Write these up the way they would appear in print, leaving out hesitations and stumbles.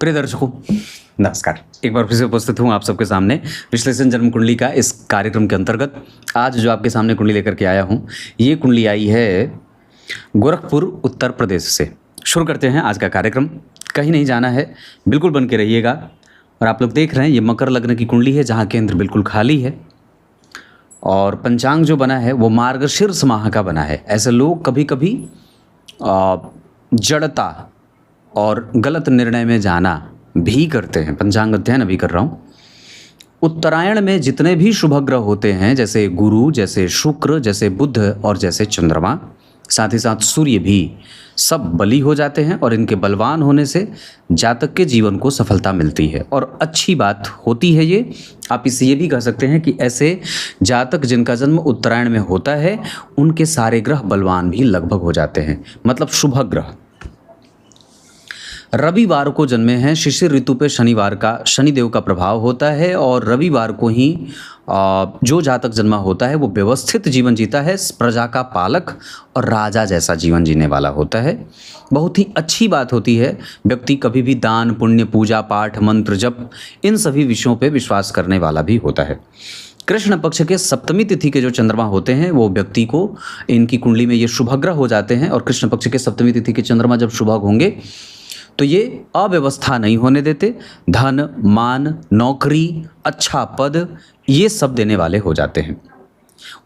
प्रिय दर्शकों नमस्कार। एक बार फिर से उपस्थित हूँ आप सबके सामने विश्लेषण जन्म कुंडली का इस कार्यक्रम के अंतर्गत। आज जो आपके सामने कुंडली लेकर के आया हूँ, ये कुंडली आई है गोरखपुर उत्तर प्रदेश से। शुरू करते हैं आज का कार्यक्रम। कहीं नहीं जाना है, बिल्कुल बन के रहिएगा। और आप लोग देख रहे हैं ये मकर लग्न की कुंडली है, जहाँ केंद्र बिल्कुल खाली है और पंचांग जो बना है वो मार्गशीर्ष माह का बना है। ऐसे लोग कभी कभी जड़ता और गलत निर्णय में जाना भी करते हैं। पंचांग अध्ययन अभी कर रहा हूँ। उत्तरायण में जितने भी शुभ ग्रह होते हैं, जैसे गुरु, जैसे शुक्र, जैसे बुध और जैसे चंद्रमा, साथ ही साथ सूर्य भी, सब बली हो जाते हैं और इनके बलवान होने से जातक के जीवन को सफलता मिलती है और अच्छी बात होती है। ये आप इसे ये भी कह सकते हैं कि ऐसे जातक जिनका जन्म उत्तरायण में होता है उनके सारे ग्रह बलवान भी लगभग हो जाते हैं, मतलब शुभ ग्रह। रविवार को जन्मे हैं, शिशिर ऋतु पे शनिदेव का प्रभाव होता है और रविवार को ही जो जातक जन्मा होता है वो व्यवस्थित जीवन जीता है, प्रजा का पालक और राजा जैसा जीवन जीने वाला होता है। बहुत ही अच्छी बात होती है। व्यक्ति कभी भी दान पुण्य, पूजा पाठ, मंत्र जप, इन सभी विषयों पे विश्वास करने वाला भी होता है। कृष्ण पक्ष के सप्तमी तिथि के जो चंद्रमा होते हैं वो व्यक्ति को, इनकी कुंडली में ये शुभग्रह हो जाते हैं और कृष्ण पक्ष के सप्तमी तिथि के चंद्रमा जब शुभ होंगे तो ये अव्यवस्था नहीं होने देते। धन, मान, नौकरी, अच्छा पद, ये सब देने वाले हो जाते हैं।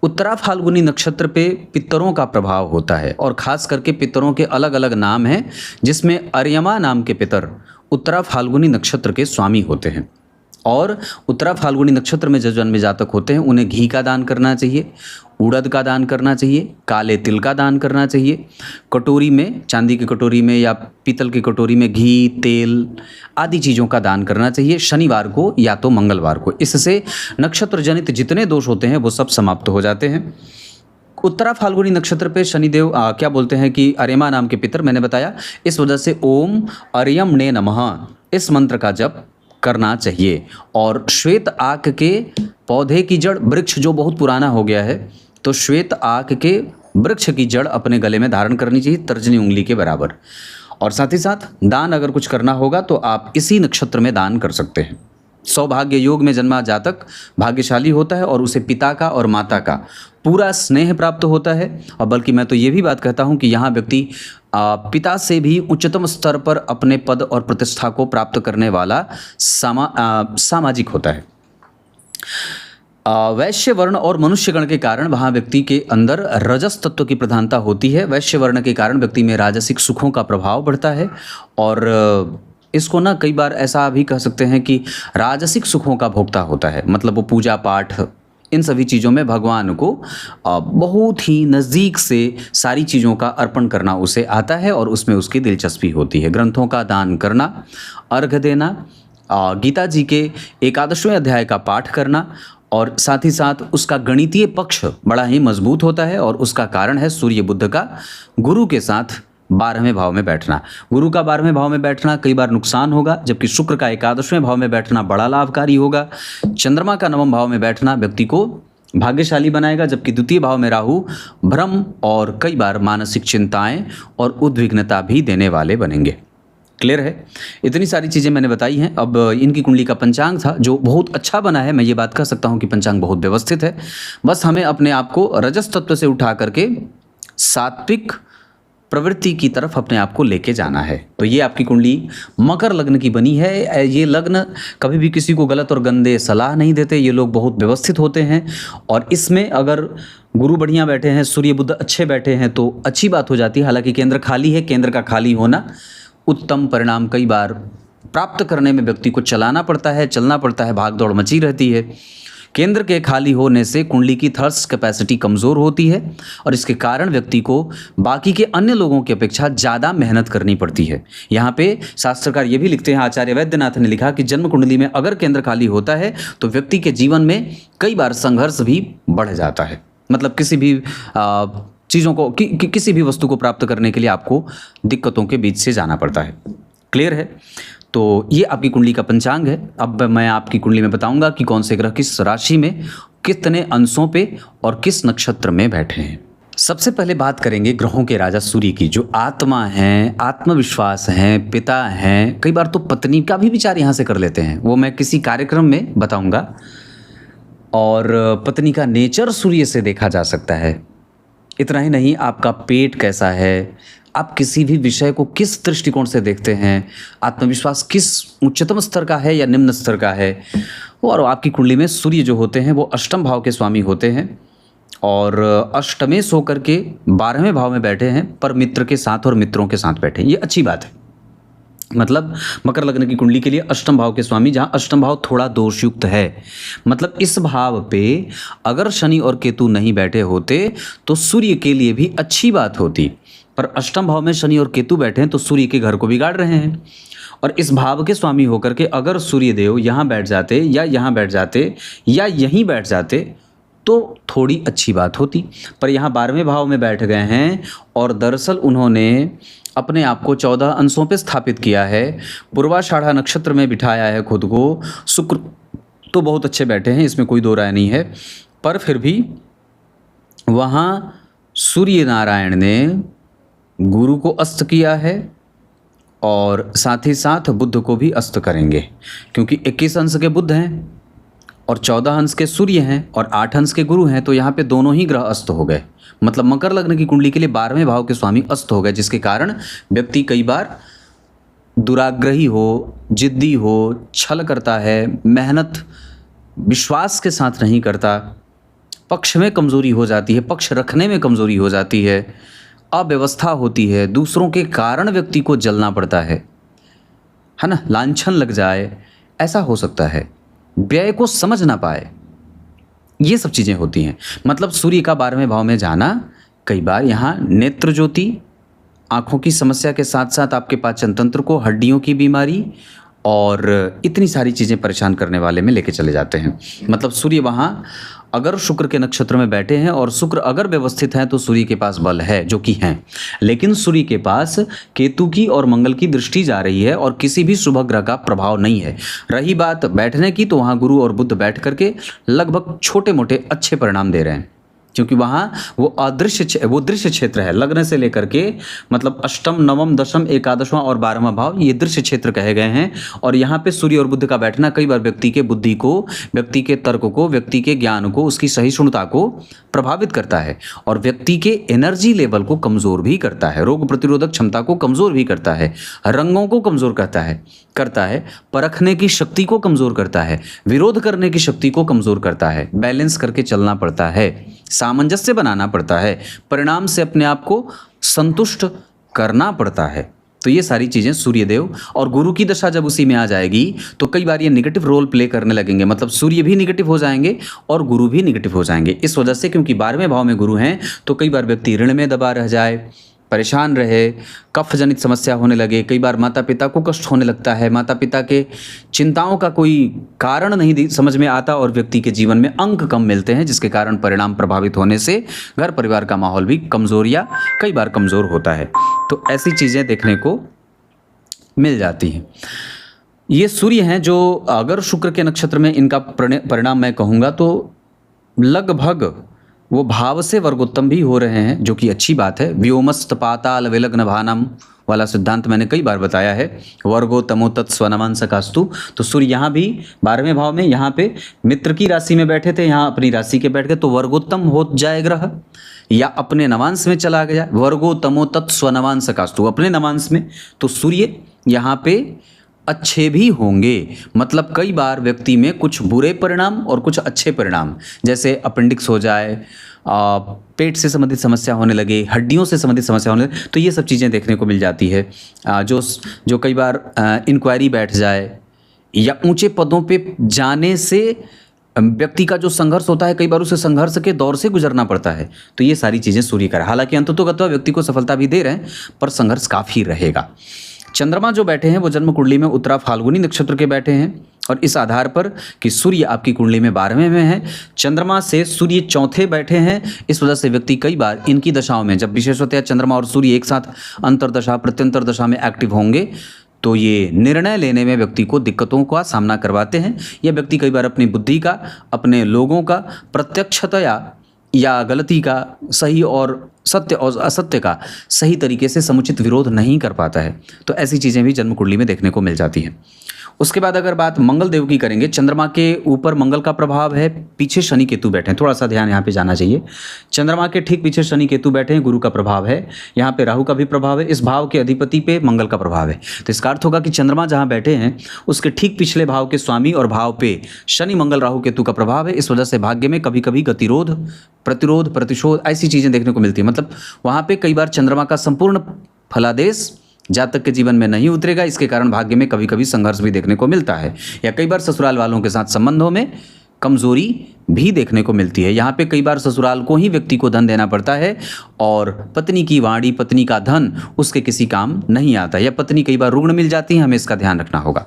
उत्तरा फाल्गुनी नक्षत्र पे पितरों का प्रभाव होता है और ख़ास करके पितरों के अलग अलग नाम हैं, जिसमें अर्यमा नाम के पितर उत्तरा फाल्गुनी नक्षत्र के स्वामी होते हैं। और उत्तरा फाल्गुनी नक्षत्र में जो जन्मे जातक होते हैं उन्हें घी का दान करना चाहिए, उड़द का दान करना चाहिए, काले तिल का दान करना चाहिए। कटोरी में, चांदी की कटोरी में या पीतल की कटोरी में घी, तेल आदि चीज़ों का दान करना चाहिए शनिवार को या तो मंगलवार को। इससे नक्षत्र जनित जितने दोष होते हैं वो सब समाप्त हो जाते हैं। उत्तरा फाल्गुनी नक्षत्र पे शनिदेव क्या बोलते हैं कि अर्यमा नाम के पितर, मैंने बताया, इस वजह से ओम अर्यम ने नमः इस मंत्र का जप करना चाहिए। और श्वेत आक के पौधे की जड़, वृक्ष जो बहुत पुराना हो गया है, तो श्वेत आक के वृक्ष की जड़ अपने गले में धारण करनी चाहिए, तर्जनी उंगली के बराबर। और साथ ही साथ दान अगर कुछ करना होगा तो आप इसी नक्षत्र में दान कर सकते हैं। सौभाग्य योग में जन्मा जातक भाग्यशाली होता है और उसे पिता का और माता का पूरा स्नेह प्राप्त होता है। और बल्कि मैं तो ये भी बात कहता हूँ कि यहाँ व्यक्ति पिता से भी उच्चतम स्तर पर अपने पद और प्रतिष्ठा को प्राप्त करने वाला सामाजिक होता है। वैश्य वर्ण और मनुष्य गण के कारण वहाँ व्यक्ति के अंदर रजस तत्व की प्रधानता होती है। वैश्य वर्ण के कारण व्यक्ति में राजसिक सुखों का प्रभाव बढ़ता है और इसको ना कई बार ऐसा भी कह सकते हैं कि राजसिक सुखों का भोक्ता होता है। मतलब वो पूजा पाठ, इन सभी चीज़ों में भगवान को बहुत ही नज़दीक से सारी चीज़ों का अर्पण करना उसे आता है और उसमें उसकी दिलचस्पी होती है। ग्रंथों का दान करना, अर्घ देना, गीता जी के 11वें अध्याय का पाठ करना और साथ ही साथ उसका गणितीय पक्ष बड़ा ही मजबूत होता है और उसका कारण है सूर्य बुध का गुरु के साथ 12वें भाव में बैठना। गुरु का 12वें भाव में बैठना कई बार नुकसान होगा, जबकि शुक्र का 11वें भाव में बैठना बड़ा लाभकारी होगा। चंद्रमा का 9वें भाव में बैठना व्यक्ति को भाग्यशाली बनाएगा, जबकि द्वितीय भाव में राहु भ्रम और कई बार मानसिक चिंताएं और उद्विग्नता भी देने वाले बनेंगे। क्लियर है? इतनी सारी चीज़ें मैंने बताई हैं। अब इनकी कुंडली का पंचांग था जो बहुत अच्छा बना है। मैं ये बात कह सकता हूँ कि पंचांग बहुत व्यवस्थित है। बस हमें अपने आप को रजस तत्व से उठा करके सात्विक प्रवृत्ति की तरफ अपने आप को लेके जाना है। तो ये आपकी कुंडली मकर लग्न की बनी है। ये लग्न कभी भी किसी को गलत और गंदे सलाह नहीं देते। ये लोग बहुत व्यवस्थित होते हैं और इसमें अगर गुरु बढ़िया बैठे हैं, सूर्य बुध अच्छे बैठे हैं तो अच्छी बात हो जाती है। हालांकि केंद्र खाली है, केंद्र का खाली होना उत्तम परिणाम कई बार प्राप्त करने में व्यक्ति को चलना पड़ता है, भाग दौड़ मची रहती है। केंद्र के खाली होने से कुंडली की थर्स्ट कैपेसिटी कमज़ोर होती है और इसके कारण व्यक्ति को बाकी के अन्य लोगों की अपेक्षा ज़्यादा मेहनत करनी पड़ती है। यहाँ पे शास्त्रकार ये भी लिखते हैं, आचार्य वैद्यनाथ ने लिखा कि जन्म कुंडली में अगर केंद्र खाली होता है तो व्यक्ति के जीवन में कई बार संघर्ष भी बढ़ जाता है। मतलब किसी भी चीज़ों को किसी भी वस्तु को प्राप्त करने के लिए आपको दिक्कतों के बीच से जाना पड़ता है। क्लियर है? तो ये आपकी कुंडली का पंचांग है। अब मैं आपकी कुंडली में बताऊंगा कि कौन से ग्रह किस राशि में, कितने अंशों पे और किस नक्षत्र में बैठे हैं। सबसे पहले बात करेंगे ग्रहों के राजा सूर्य की, जो आत्मा हैं, आत्मविश्वास हैं, पिता हैं, कई बार तो पत्नी का भी विचार यहाँ से कर लेते हैं, वो मैं किसी कार्यक्रम में बताऊंगा। और पत्नी का नेचर सूर्य से देखा जा सकता है। इतना ही नहीं, आपका पेट कैसा है, आप किसी भी विषय को किस दृष्टिकोण से देखते हैं, आत्मविश्वास किस उच्चतम स्तर का है या निम्न स्तर का है। और आपकी कुंडली में सूर्य जो होते हैं वो अष्टम भाव के स्वामी होते हैं और अष्टमेश होकर के 12वें भाव में बैठे हैं, पर मित्र के साथ और मित्रों के साथ बैठे हैं। ये अच्छी बात है। मतलब मकर लग्न की कुंडली के लिए अष्टम भाव के स्वामी, जहाँ अष्टम भाव थोड़ा दोषयुक्त है, मतलब इस भाव पे अगर शनि और केतु नहीं बैठे होते तो सूर्य के लिए भी अच्छी बात होती, पर अष्टम भाव में शनि और केतु बैठे हैं तो सूर्य के घर को बिगाड़ रहे हैं। और इस भाव के स्वामी होकर के अगर सूर्य देव यहाँ बैठ जाते या यहाँ बैठ जाते या यहीं बैठ जाते तो थोड़ी अच्छी बात होती, पर यहाँ 12वें भाव में बैठ गए हैं और दरअसल उन्होंने अपने आप को 14 अंशों पे स्थापित किया है, पूर्वाषाढ़ा नक्षत्र में बिठाया है खुद को। शुक्र तो बहुत अच्छे बैठे हैं, इसमें कोई दो राय नहीं है, पर फिर भी वहाँ सूर्य नारायण ने गुरु को अस्त किया है और साथ ही साथ बुध को भी अस्त करेंगे, क्योंकि 21 अंश के बुध हैं और 14 अंश के सूर्य हैं और 8 अंश के गुरु हैं, तो यहाँ पे दोनों ही ग्रह अस्त हो गए। मतलब मकर लग्न की कुंडली के लिए 12वें भाव के स्वामी अस्त हो गए, जिसके कारण व्यक्ति कई बार दुराग्रही हो, जिद्दी हो, छल करता है, मेहनत विश्वास के साथ नहीं करता, पक्ष में कमज़ोरी हो जाती है, पक्ष रखने में कमज़ोरी हो जाती है, अव्यवस्था होती है, दूसरों के कारण व्यक्ति को जलना पड़ता है ना, लांछन लग जाए, ऐसा हो सकता है, व्यय को समझ ना पाए, ये सब चीज़ें होती हैं। मतलब सूर्य का 12वें भाव में जाना कई बार यहाँ नेत्र ज्योति, आँखों की समस्या के साथ साथ आपके पाचन तंत्र को, हड्डियों की बीमारी और इतनी सारी चीज़ें परेशान करने वाले में लेके चले जाते हैं। मतलब सूर्य वहाँ अगर शुक्र के नक्षत्र में बैठे हैं और शुक्र अगर व्यवस्थित हैं तो सूर्य के पास बल है, जो कि हैं, लेकिन सूर्य के पास केतु की और मंगल की दृष्टि जा रही है और किसी भी शुभ ग्रह का प्रभाव नहीं है। रही बात बैठने की, तो वहाँ गुरु और बुध बैठ करके लगभग छोटे मोटे अच्छे परिणाम दे रहे हैं, क्योंकि वहाँ वो दृश्य क्षेत्र है। लग्न से लेकर के मतलब अष्टम, नवम, दशम, एकादशवां और 12वां भाव ये दृश्य क्षेत्र कहे गए हैं। और यहाँ पे सूर्य और बुध का बैठना कई बार व्यक्ति के बुद्धि को, व्यक्ति के तर्क को, व्यक्ति के ज्ञान को, उसकी सहिष्णुता को प्रभावित करता है और व्यक्ति के एनर्जी लेवल को कमज़ोर भी करता है, रोग प्रतिरोधक क्षमता को कमज़ोर भी करता है, रंगों को कमज़ोर करता है, परखने की शक्ति को कमज़ोर करता है, विरोध करने की शक्ति को कमज़ोर करता है। बैलेंस करके चलना पड़ता है, सामंजस्य बनाना पड़ता है, परिणाम से अपने आप को संतुष्ट करना पड़ता है। तो ये सारी चीज़ें सूर्यदेव और गुरु की दशा जब उसी में आ जाएगी तो कई बार ये निगेटिव रोल प्ले करने लगेंगे। मतलब सूर्य भी निगेटिव हो जाएंगे और गुरु भी निगेटिव हो जाएंगे। इस वजह से, क्योंकि 12वें भाव में गुरु हैं, तो कई बार व्यक्ति ऋण में दबा रह जाए, परेशान रहे, कफ जनित समस्या होने लगे, कई बार माता पिता को कष्ट होने लगता है, माता पिता के चिंताओं का कोई कारण नहीं समझ में आता और व्यक्ति के जीवन में अंक कम मिलते हैं, जिसके कारण परिणाम प्रभावित होने से घर परिवार का माहौल भी कमज़ोर या कई बार कमज़ोर होता है। तो ऐसी चीज़ें देखने को मिल जाती हैं। ये सूर्य हैं जो अगर शुक्र के नक्षत्र में इनका परिणाम मैं कहूँगा तो लगभग वो भाव से वर्गोत्तम भी हो रहे हैं, जो कि अच्छी बात है। व्योमस्त पाताल विलग्न भानम वाला सिद्धांत मैंने कई बार बताया है, वर्गोत्तमो तत्स्वनमांसकास्तु। तो सूर्य यहाँ भी 12वें भाव में, यहाँ पे मित्र की राशि में बैठे थे, यहाँ अपनी राशि के बैठ गए, तो वर्गोत्तम हो जाए ग्रह, या अपने नवांश में चला गया, वर्गोत्तमो तत्स्वनमांसकास्तु, अपने नवांश में, तो सूर्य यहाँ पे अच्छे भी होंगे। मतलब कई बार व्यक्ति में कुछ बुरे परिणाम और कुछ अच्छे परिणाम, जैसे अपेंडिक्स हो जाए, पेट से संबंधित समस्या होने लगे, हड्डियों से संबंधित समस्या होने लगे, तो ये सब चीज़ें देखने को मिल जाती है। जो कई बार इंक्वायरी बैठ जाए या ऊंचे पदों पे जाने से व्यक्ति का जो संघर्ष होता है, कई बार उसे संघर्ष के दौर से गुजरना पड़ता है। तो ये सारी चीज़ें सूर्य का, हालांकि अंततोगत्वा व्यक्ति को सफलता भी दे रहे हैं, पर संघर्ष काफ़ी रहेगा। चंद्रमा जो बैठे हैं वो जन्म कुंडली में उत्तरा फाल्गुनी नक्षत्र के बैठे हैं, और इस आधार पर कि सूर्य आपकी कुंडली में 12वें में है, चंद्रमा से सूर्य चौथे बैठे हैं, इस वजह से व्यक्ति कई बार इनकी दशाओं में, जब विशेषतः चंद्रमा और सूर्य एक साथ अंतर्दशा प्रत्यंतर दशा में एक्टिव होंगे, तो ये निर्णय लेने में व्यक्ति को दिक्कतों का सामना करवाते हैं। यह व्यक्ति कई बार अपनी बुद्धि का, अपने लोगों का प्रत्यक्षतया या गलती का सही और सत्य और असत्य का सही तरीके से समुचित विरोध नहीं कर पाता है। तो ऐसी चीज़ें भी जन्म कुंडली में देखने को मिल जाती हैं। उसके बाद अगर बात मंगल देव की करेंगे, चंद्रमा के ऊपर मंगल का प्रभाव है, पीछे शनि केतु बैठे हैं, थोड़ा सा ध्यान यहाँ पे जाना चाहिए। चंद्रमा के ठीक पीछे शनि केतु बैठे हैं, गुरु का प्रभाव है, यहाँ पे राहु का भी प्रभाव है, इस भाव के अधिपति पे मंगल का प्रभाव है। तो इसका अर्थ होगा कि चंद्रमा जहाँ बैठे हैं उसके ठीक पिछले भाव के स्वामी और भाव पे शनि मंगल राहु केतु का प्रभाव है। इस वजह से भाग्य में कभी कभी गतिरोध, प्रतिरोध, प्रतिशोध ऐसी चीज़ें देखने को मिलती है। मतलब वहाँ पे कई बार चंद्रमा का संपूर्ण फलादेश जातक के जीवन में नहीं उतरेगा, इसके कारण भाग्य में कभी कभी संघर्ष भी देखने को मिलता है, या कई बार ससुराल वालों के साथ संबंधों में कमजोरी भी देखने को मिलती है। यहाँ पे कई बार ससुराल को ही व्यक्ति को धन देना पड़ता है और पत्नी की वाणी, पत्नी का धन उसके किसी काम नहीं आता, या पत्नी कई बार रुग्ण मिल जाती है, हमें इसका ध्यान रखना होगा।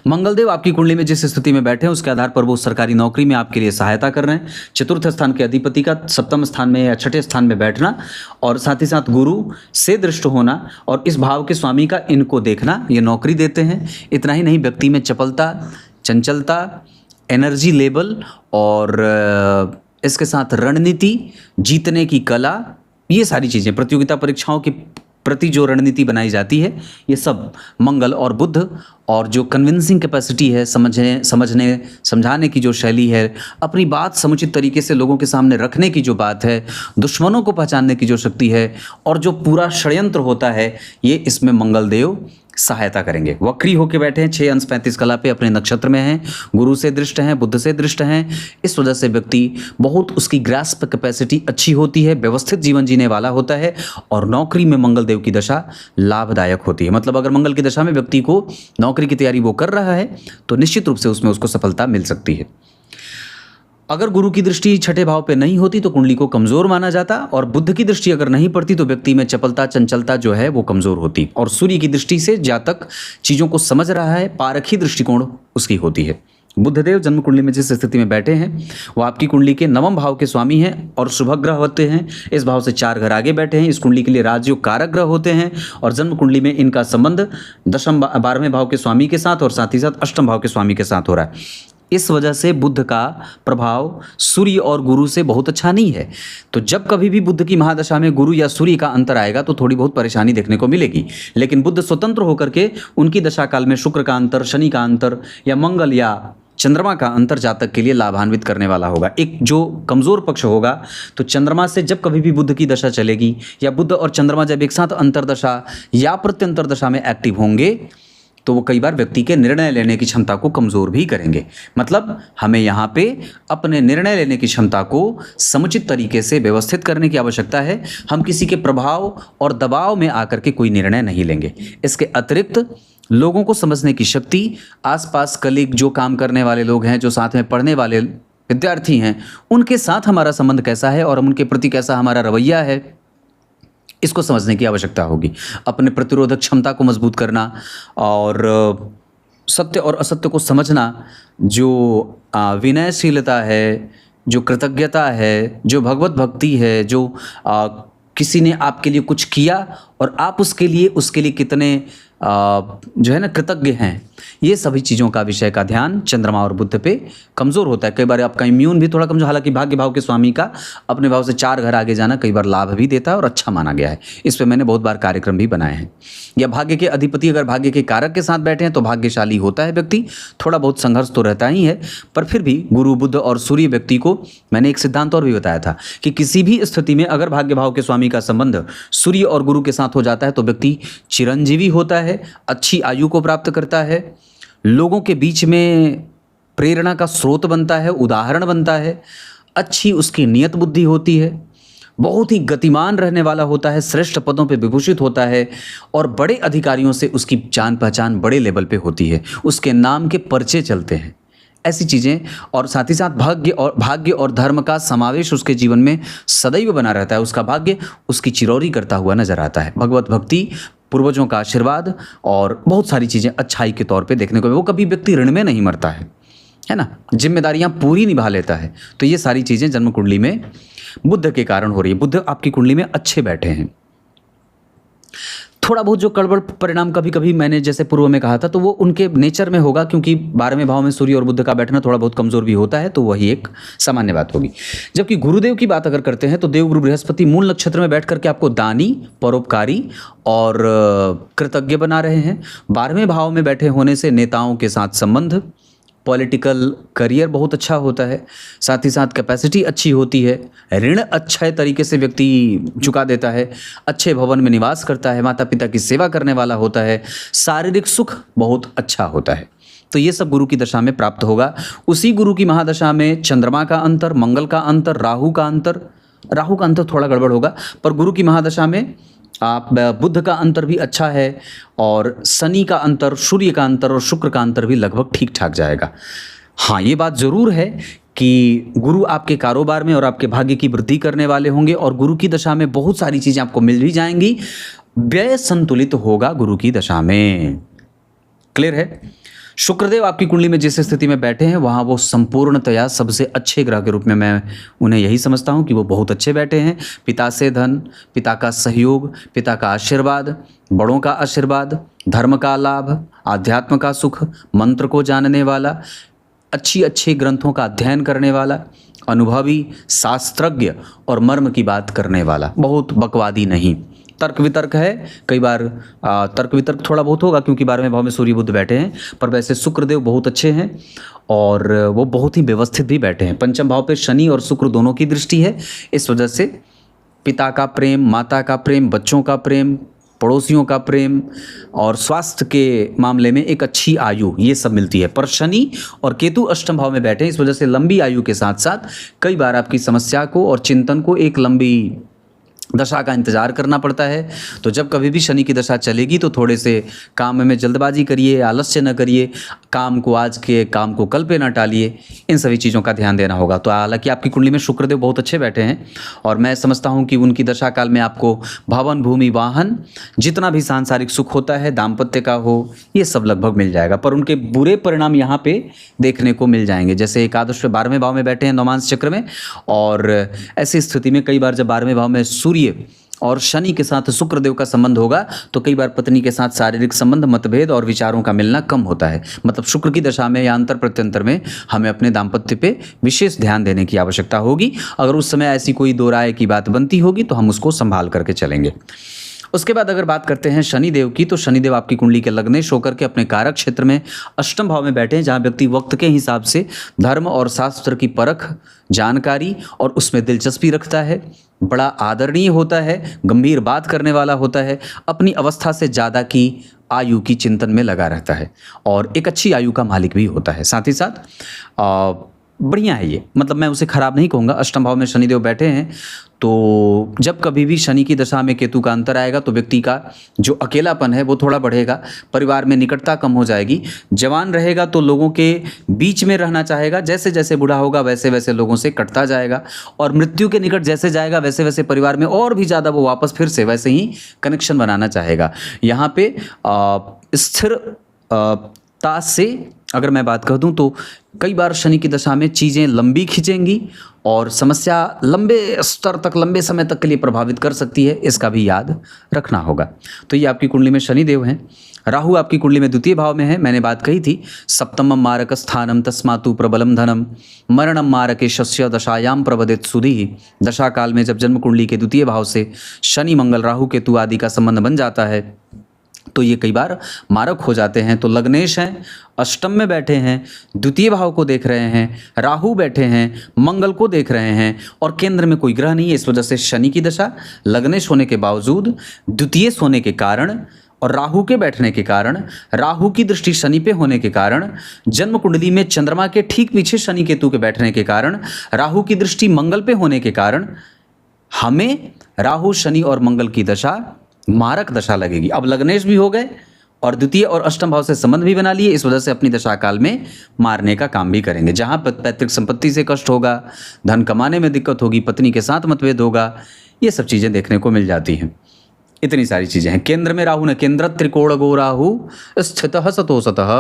मंगलदेव आपकी कुंडली में जिस स्थिति में बैठे हैं उसके आधार पर वो सरकारी नौकरी में आपके लिए सहायता कर रहे हैं। चतुर्थ स्थान के अधिपति का सप्तम स्थान में या छठे स्थान में बैठना और साथ ही साथ गुरु से दृष्ट होना और इस भाव के स्वामी का इनको देखना, ये नौकरी देते हैं। इतना ही नहीं, व्यक्ति में चपलता, चंचलता, एनर्जी लेवल और इसके साथ रणनीति, जीतने की कला, ये सारी चीज़ें, प्रतियोगिता परीक्षाओं की प्रति जो रणनीति बनाई जाती है, ये सब मंगल और बुध, और जो कन्विंसिंग कैपेसिटी है, समझने समझाने की जो शैली है, अपनी बात समुचित तरीके से लोगों के सामने रखने की जो बात है, दुश्मनों को पहचानने की जो शक्ति है और जो पूरा षड्यंत्र होता है, ये इसमें मंगल देव सहायता करेंगे। वक्री होके बैठे हैं, 6 अंश 35 कला पे अपने नक्षत्र में हैं, गुरु से दृष्ट हैं, बुध से दृष्ट हैं। इस वजह से व्यक्ति बहुत, उसकी ग्रास्प कैपेसिटी अच्छी होती है, व्यवस्थित जीवन जीने वाला होता है और नौकरी में मंगल देव की दशा लाभदायक होती है। मतलब अगर मंगल की दशा में व्यक्ति को नौकरी की तैयारी वो कर रहा है तो निश्चित रूप से उसमें उसको सफलता मिल सकती है। अगर गुरु की दृष्टि छठे भाव पे नहीं होती तो कुंडली को कमजोर माना जाता, और बुध की दृष्टि अगर नहीं पड़ती तो व्यक्ति में चपलता, चंचलता जो है वो कमजोर होती, और सूर्य की दृष्टि से जातक चीज़ों को समझ रहा है, पारखी दृष्टिकोण उसकी होती है। बुधदेव जन्म कुंडली में जिस स्थिति में बैठे हैं वो आपकी कुंडली के नवम भाव के स्वामी हैं और शुभ ग्रह होते हैं। इस भाव से 4 घर आगे बैठे हैं। इस कुंडली के लिए राजयोग कारक ग्रह होते हैं और जन्म कुंडली में इनका संबंध 12वें भाव के स्वामी के साथ और साथ ही साथ अष्टम भाव के स्वामी के साथ हो रहा है। इस वजह से बुध का प्रभाव सूर्य और गुरु से बहुत अच्छा नहीं है। तो जब कभी भी बुध की महादशा में गुरु या सूर्य का अंतर आएगा तो थोड़ी बहुत परेशानी देखने को मिलेगी, लेकिन बुध स्वतंत्र होकर के उनकी दशा काल में शुक्र का अंतर, शनि का अंतर या मंगल या चंद्रमा का अंतर जातक के लिए लाभान्वित करने वाला होगा। एक जो कमज़ोर पक्ष होगा तो चंद्रमा से जब कभी भी बुध की दशा चलेगी या बुध और चंद्रमा जब एक साथ अंतरदशा या प्रत्यंतर दशा में एक्टिव होंगे तो वो कई बार व्यक्ति के निर्णय लेने की क्षमता को कमज़ोर भी करेंगे। मतलब हमें यहाँ पे अपने निर्णय लेने की क्षमता को समुचित तरीके से व्यवस्थित करने की आवश्यकता है। हम किसी के प्रभाव और दबाव में आकर के कोई निर्णय नहीं लेंगे। इसके अतिरिक्त लोगों को समझने की शक्ति, आसपास कलीग, जो काम करने वाले लोग हैं, जो साथ में पढ़ने वाले विद्यार्थी हैं, उनके साथ हमारा संबंध कैसा है और उनके प्रति कैसा हमारा रवैया है, इसको समझने की आवश्यकता होगी। अपने प्रतिरोधक क्षमता को मजबूत करना और सत्य और असत्य को समझना, जो विनयशीलता है, जो कृतज्ञता है, जो भगवत भक्ति है, जो किसी ने आपके लिए कुछ किया और आप उसके लिए कितने जो है ना कृतज्ञ हैं, ये सभी चीज़ों का विषय का ध्यान चंद्रमा और बुध पे कमज़ोर होता है। कई बार आपका इम्यून भी थोड़ा कमज़ोर, हालांकि भाग्य भाव के स्वामी का अपने भाव से 4 घर आगे जाना कई बार लाभ भी देता है और अच्छा माना गया है। इस पे मैंने बहुत बार कार्यक्रम भी बनाए हैं। या भाग्य के अधिपति अगर भाग्य के कारक के साथ बैठे हैं तो भाग्यशाली होता है व्यक्ति। थोड़ा बहुत संघर्ष तो रहता ही है, पर फिर भी गुरु, बुध और सूर्य व्यक्ति को, मैंने एक सिद्धांत और भी बताया था कि किसी भी स्थिति में अगर भाग्य भाव के स्वामी का संबंध सूर्य और गुरु के साथ हो जाता है तो व्यक्ति चिरंजीवी होता है, अच्छी आयु को प्राप्त करता है, लोगों के बीच में प्रेरणा का स्रोत बनता है, उदाहरण बनता है, अच्छी उसकी नियत बुद्धि होती है, बहुत ही गतिमान रहने वाला होता है, श्रेष्ठ पदों पे विभूषित होता है और बड़े अधिकारियों से उसकी जान पहचान बड़े लेवल पे होती है, उसके नाम के पर्चे चलते हैं, ऐसी चीज़ें। और साथ ही साथ भाग्य और धर्म का समावेश उसके जीवन में सदैव बना रहता है। उसका भाग्य उसकी चिरौरी करता हुआ नजर आता है। भगवत भक्ति, पूर्वजों का आशीर्वाद और बहुत सारी चीज़ें अच्छाई के तौर पे देखने को, वो कभी व्यक्ति ऋण में नहीं मरता है ना, जिम्मेदारियां पूरी निभा लेता है। तो ये सारी चीज़ें जन्म कुंडली में बुध के कारण हो रही है। बुध आपकी कुंडली में अच्छे बैठे हैं। थोड़ा बहुत जो गड़बड़ परिणाम कभी कभी मैंने जैसे पूर्व में कहा था तो वो उनके नेचर में होगा, क्योंकि 12वें भाव में सूर्य और बुध का बैठना थोड़ा बहुत कमजोर भी होता है, तो वही एक सामान्य बात होगी। जबकि गुरुदेव की बात अगर करते हैं तो देवगुरु बृहस्पति मूल नक्षत्र में बैठ करके आपको दानी, परोपकारी और कृतज्ञ बना रहे हैं। 12वें भाव में बैठे होने से नेताओं के साथ संबंध, पॉलिटिकल करियर बहुत अच्छा होता है, साथ ही साथ कैपेसिटी अच्छी होती है, ऋण अच्छे तरीके से व्यक्ति चुका देता है, अच्छे भवन में निवास करता है, माता पिता की सेवा करने वाला होता है, शारीरिक सुख बहुत अच्छा होता है। तो ये सब गुरु की दशा में प्राप्त होगा। उसी गुरु की महादशा में चंद्रमा का अंतर, मंगल का अंतर, राहु का अंतर थोड़ा गड़बड़ होगा, पर गुरु की महादशा में आप बुध का अंतर भी अच्छा है और शनि का अंतर, सूर्य का अंतर और शुक्र का अंतर भी लगभग ठीक ठाक जाएगा। हाँ, ये बात ज़रूर है कि गुरु आपके कारोबार में और आपके भाग्य की वृद्धि करने वाले होंगे और गुरु की दशा में बहुत सारी चीज़ें आपको मिल भी जाएंगी। व्यय संतुलित होगा गुरु की दशा में। क्लियर है? शुक्रदेव आपकी कुंडली में जिस स्थिति में बैठे हैं वहाँ वो संपूर्णतया सबसे अच्छे ग्रह के रूप में मैं उन्हें यही समझता हूँ कि वो बहुत अच्छे बैठे हैं। पिता से धन, पिता का सहयोग, पिता का आशीर्वाद, बड़ों का आशीर्वाद, धर्म का लाभ, आध्यात्म का सुख, मंत्र को जानने वाला, अच्छे ग्रंथों का अध्ययन करने वाला, अनुभवी, शास्त्रज्ञ और मर्म की बात करने वाला, बहुत बकवादी नहीं। तर्क वितर्क है, कई बार तर्क वितर्क थोड़ा बहुत होगा क्योंकि 12वें भाव में सूर्य बुध बैठे हैं, पर वैसे शुक्रदेव बहुत अच्छे हैं और वो बहुत ही व्यवस्थित भी बैठे हैं। पंचम भाव पे शनि और शुक्र दोनों की दृष्टि है, इस वजह से पिता का प्रेम, माता का प्रेम, बच्चों का प्रेम, पड़ोसियों का प्रेम और स्वास्थ्य के मामले में एक अच्छी आयु, ये सब मिलती है। पर शनि और केतु अष्टम भाव में बैठे हैं, इस वजह से लंबी आयु के साथ साथ कई बार आपकी समस्या को और चिंतन को एक लंबी दशा का इंतजार करना पड़ता है। तो जब कभी भी शनि की दशा चलेगी तो थोड़े से काम में जल्दबाजी करिए, आलस्य न करिए, काम को आज के काम को कल पे न टालिए, इन सभी चीज़ों का ध्यान देना होगा। तो हालांकि आपकी कुंडली में शुक्रदेव बहुत अच्छे बैठे हैं और मैं समझता हूँ कि उनकी दशा काल में आपको भवन, भूमि, वाहन, जितना भी सांसारिक सुख होता है, दाम्पत्य का हो, ये सब लगभग मिल जाएगा। पर उनके बुरे परिणाम यहाँ पे देखने को मिल जाएंगे। जैसे एकादश पे 12वें भाव में बैठे हैं नौमांस चक्र में, और ऐसी स्थिति में कई बार जब 12वें भाव में सूर्य और शनि के साथ शुक्रदेव का संबंध होगा तो कई बार पत्नी के साथ शारीरिक संबंध, मतभेद और विचारों का मिलना कम होता है। मतलब शुक्र की दशा में या अंतर प्रत्यंतर में हमें अपने दाम्पत्य पे विशेष ध्यान देने की आवश्यकता होगी। अगर उस समय ऐसी कोई दो राय की बात बनती होगी तो हम उसको संभाल करके चलेंगे। उसके बाद अगर बात करते हैं शनिदेव की, तो शनिदेव आपकी कुंडली के लग्नेश होकर के अपने कारक क्षेत्र में अष्टम भाव में बैठे हैं, जहां व्यक्ति वक्त के हिसाब से धर्म और शास्त्र की परख, जानकारी और उसमें दिलचस्पी रखता है, बड़ा आदरणीय होता है, गंभीर बात करने वाला होता है, अपनी अवस्था से ज़्यादा की आयु की चिंतन में लगा रहता है और एक अच्छी आयु का मालिक भी होता है। साथ ही साथ बढ़िया है ये, मतलब मैं उसे खराब नहीं कहूँगा। अष्टम भाव में शनिदेव बैठे हैं तो जब कभी भी शनि की दशा में केतु का अंतर आएगा तो व्यक्ति का जो अकेलापन है वो थोड़ा बढ़ेगा, परिवार में निकटता कम हो जाएगी, जवान रहेगा तो लोगों के बीच में रहना चाहेगा, जैसे जैसे बूढ़ा होगा वैसे वैसे लोगों से कटता जाएगा और मृत्यु के निकट जैसे जाएगा वैसे वैसे परिवार में और भी ज़्यादा वो वापस फिर से वैसे ही कनेक्शन बनाना चाहेगा। यहाँ पे स्थिरता से अगर मैं बात कर दूं तो कई बार शनि की दशा में चीज़ें लंबी खींचेंगी और समस्या लंबे स्तर तक, लंबे समय तक के लिए प्रभावित कर सकती है, इसका भी याद रखना होगा। तो ये आपकी कुंडली में शनिदेव हैं। राहु आपकी कुंडली में द्वितीय भाव में है, मैंने बात कही थी, सप्तमम मारक स्थानम तस्मातु प्रबलम धनम मरणम मारके शस्य दशायाम प्रबदित सुधि। दशा काल में जब जन्म कुंडली के द्वितीय भाव से शनि, मंगल, राहु, केतु आदि का संबंध बन जाता है तो ये कई बार मारक हो जाते हैं। तो लग्नेश हैं, अष्टम में बैठे हैं, द्वितीय भाव को देख रहे हैं, राहु बैठे हैं, मंगल को देख रहे हैं और केंद्र में कोई ग्रह नहीं है। इस वजह से शनि की दशा लग्नेश होने के बावजूद, द्वितीय होने के कारण और राहु के बैठने के कारण, राहु की दृष्टि शनि पे होने के कारण, जन्म कुंडली में चंद्रमा के ठीक पीछे शनि केतु के बैठने के कारण, राहु की दृष्टि मंगल पे होने के कारण हमें राहु, शनि और मंगल की दशा मारक दशा लगेगी। अब लग्नेश भी हो गए और द्वितीय और अष्टम भाव से संबंध भी बना लिए, इस वजह से अपनी दशा काल में मारने का काम भी करेंगे। जहां पैतृक संपत्ति से कष्ट होगा, धन कमाने में दिक्कत होगी, पत्नी के साथ मतभेद होगा, ये सब चीज़ें देखने को मिल जाती हैं। इतनी सारी चीज़ें हैं। केंद्र में राहु ने केंद्र त्रिकोण गो राहु स्थितः सतोषतः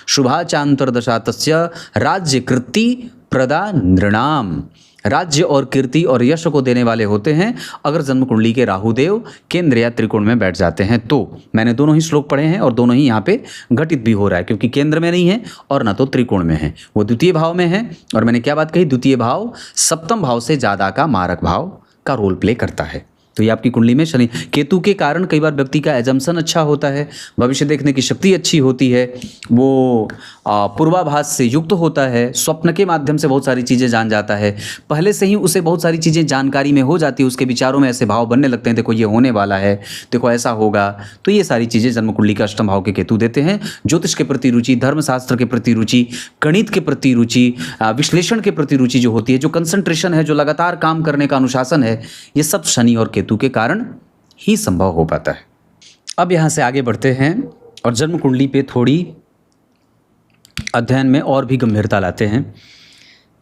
शुभाचांतरदशा तस्य राज्य कृति प्रदा नृणाम, राज्य और कीर्ति और यश को देने वाले होते हैं अगर जन्म कुंडली के राहुदेव केंद्र या त्रिकोण में बैठ जाते हैं तो। मैंने दोनों ही श्लोक पढ़े हैं और दोनों ही यहाँ पे घटित भी हो रहा है, क्योंकि केंद्र में नहीं है और ना तो त्रिकोण में है, वो द्वितीय भाव में है। और मैंने क्या बात कही, द्वितीय भाव सप्तम भाव से ज़्यादा का मारक भाव का रोल प्ले करता है। तो ये आपकी कुंडली में शनि केतु के कारण कई बार व्यक्ति का एजम्पशन अच्छा होता है, भविष्य देखने की शक्ति अच्छी होती है, वो पूर्वाभास से युक्त होता है, स्वप्न के माध्यम से बहुत सारी चीज़ें जान जाता है, पहले से ही उसे बहुत सारी चीज़ें जानकारी में हो जाती है, उसके विचारों में ऐसे भाव बनने लगते हैं, देखो ये होने वाला है, देखो ऐसा होगा। तो ये सारी चीज़ें जन्म कुंडली का अष्टम भाव के केतु देते हैं। ज्योतिष के प्रति रुचि, धर्मशास्त्र के प्रति रुचि, गणित के प्रति रुचि, विश्लेषण के प्रति रुचि जो होती है, जो कंसंट्रेशन है, जो लगातार काम करने का अनुशासन है, ये सब शनि और केतु के कारण ही संभव हो पाता है। अब यहाँ से आगे बढ़ते हैं और जन्म कुंडली पे थोड़ी अध्ययन में और भी गंभीरता लाते हैं।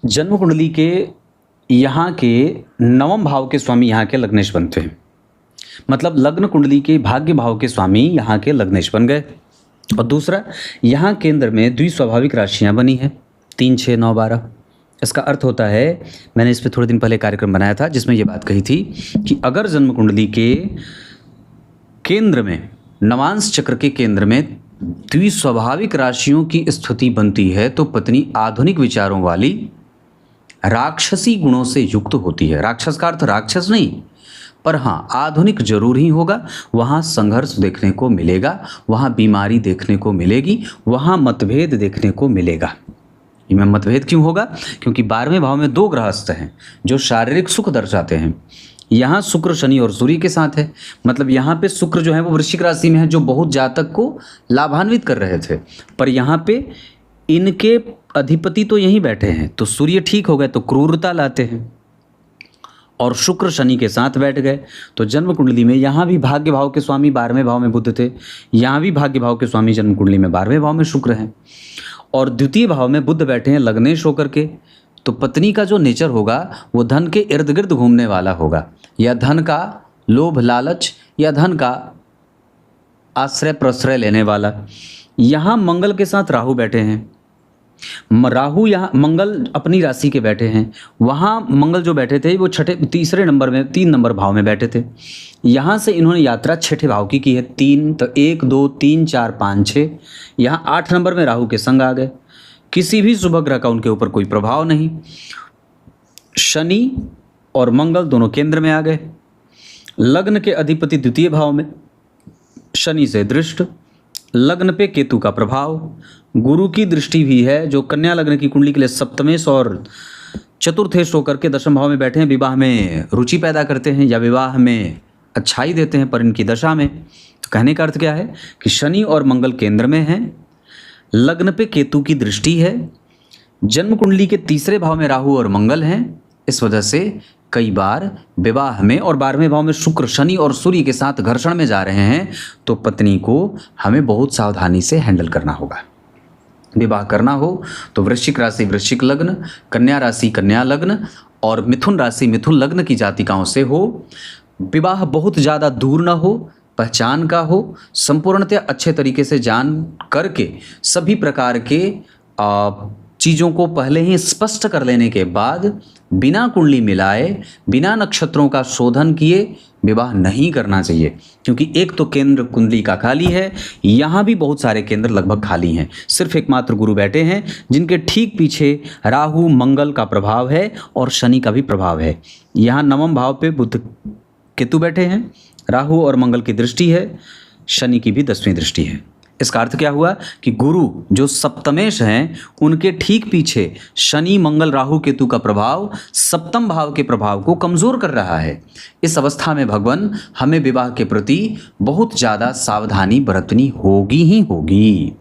जन्म कुंडली के यहाँ के नवम भाव के स्वामी यहाँ के लग्नेश बनते हैं, मतलब लग्न कुंडली के भाग्य भाव के स्वामी यहाँ के लग्नेश बन गए। और दूसरा, यहाँ केंद्र में द्विस्वाभाविक राशियाँ बनी हैं 3, 6, 9, 12। इसका अर्थ होता है, मैंने इस पर थोड़े दिन पहले कार्यक्रम बनाया था जिसमें ये बात कही थी कि अगर जन्म कुंडली के केंद्र में, नवांश चक्र के केंद्र में द्विस्वाभाविक राशियों की स्थिति बनती है तो पत्नी आधुनिक विचारों वाली राक्षसी गुणों से युक्त होती है। राक्षस का अर्थ राक्षस नहीं, पर हाँ आधुनिक जरूर ही होगा। वहाँ संघर्ष देखने को मिलेगा, वहाँ बीमारी देखने को मिलेगी, वहाँ मतभेद देखने को मिलेगा। इनमें मतभेद क्यों होगा? क्योंकि 12वें भाव में 2 ग्रहस्थ हैं जो शारीरिक सुख दर्शाते हैं। यहाँ शुक्र शनि और सूर्य के साथ है, मतलब यहाँ पे शुक्र जो है वो वृश्चिक राशि में है, जो बहुत जातक को लाभान्वित कर रहे थे, पर यहाँ पे इनके अधिपति तो यहीं बैठे हैं, तो सूर्य ठीक हो गए तो क्रूरता लाते हैं, और शुक्र शनि के साथ बैठ गए। तो जन्म कुंडली में यहाँ भी भाग्य भाव के स्वामी 12वें भाव में बुध थे, यहाँ भी भाग्य भाव के स्वामी जन्म कुंडली में 12वें भाव में शुक्र हैं, और द्वितीय भाव में बुध बैठे हैं लग्नेश होकर के। तो पत्नी का जो नेचर होगा वो धन के इर्द गिर्द घूमने वाला होगा, या धन का लोभ लालच, या धन का आश्रय प्रश्रय लेने वाला। यहाँ मंगल के साथ राहु बैठे हैं, राहु यहाँ मंगल अपनी राशि के बैठे हैं, वहाँ मंगल जो बैठे थे वो तीसरे नंबर में 3 नंबर भाव में बैठे थे। यहाँ से इन्होंने यात्रा 6ठे भाव की है, 3 तो 1 2 3 4 5 6। यहाँ 8 नंबर में राहु के संग आ गए, किसी भी शुभ ग्रह का उनके ऊपर कोई प्रभाव नहीं। शनि और मंगल दोनों केंद्र में आ गए, लग्न के अधिपति द्वितीय भाव में, शनि से दृष्ट, लग्न पे केतु का प्रभाव, गुरु की दृष्टि भी है जो कन्या लग्न की कुंडली के लिए सप्तमेश और चतुर्थेश होकर के 10वें भाव में बैठे हैं, विवाह में रुचि पैदा करते हैं या विवाह में अच्छाई देते हैं, पर इनकी दशा में। तो कहने का अर्थ क्या है कि शनि और मंगल केंद्र में हैं, लग्न पे केतु की दृष्टि है, जन्म कुंडली के तीसरे भाव में राहु और मंगल हैं। इस वजह से कई बार विवाह में, और 12वें भाव में शुक्र शनि और सूर्य के साथ घर्षण में जा रहे हैं, तो पत्नी को हमें बहुत सावधानी से हैंडल करना होगा। विवाह करना हो तो वृश्चिक राशि वृश्चिक लग्न, कन्या राशि कन्या लग्न और मिथुन राशि मिथुन लग्न की जातिकाओं से हो। विवाह बहुत ज़्यादा दूर ना हो, पहचान का हो, संपूर्णतः अच्छे तरीके से जान करके सभी प्रकार के चीज़ों को पहले ही स्पष्ट कर लेने के बाद बिना कुंडली मिलाए, बिना नक्षत्रों का शोधन किए विवाह नहीं करना चाहिए। क्योंकि एक तो केंद्र कुंडली का खाली है, यहाँ भी बहुत सारे केंद्र लगभग खाली हैं, सिर्फ एकमात्र गुरु बैठे हैं जिनके ठीक पीछे राहु मंगल का प्रभाव है और शनि का भी प्रभाव है। यहाँ 9वें भाव पे बुध केतु बैठे हैं, राहु और मंगल की दृष्टि है, शनि की भी 10वीं दृष्टि है। इसका अर्थ क्या हुआ कि गुरु जो सप्तमेश हैं उनके ठीक पीछे शनि मंगल राहु केतु का प्रभाव सप्तम भाव के प्रभाव को कमज़ोर कर रहा है। इस अवस्था में भगवान हमें विवाह के प्रति बहुत ज़्यादा सावधानी बरतनी होगी ही होगी।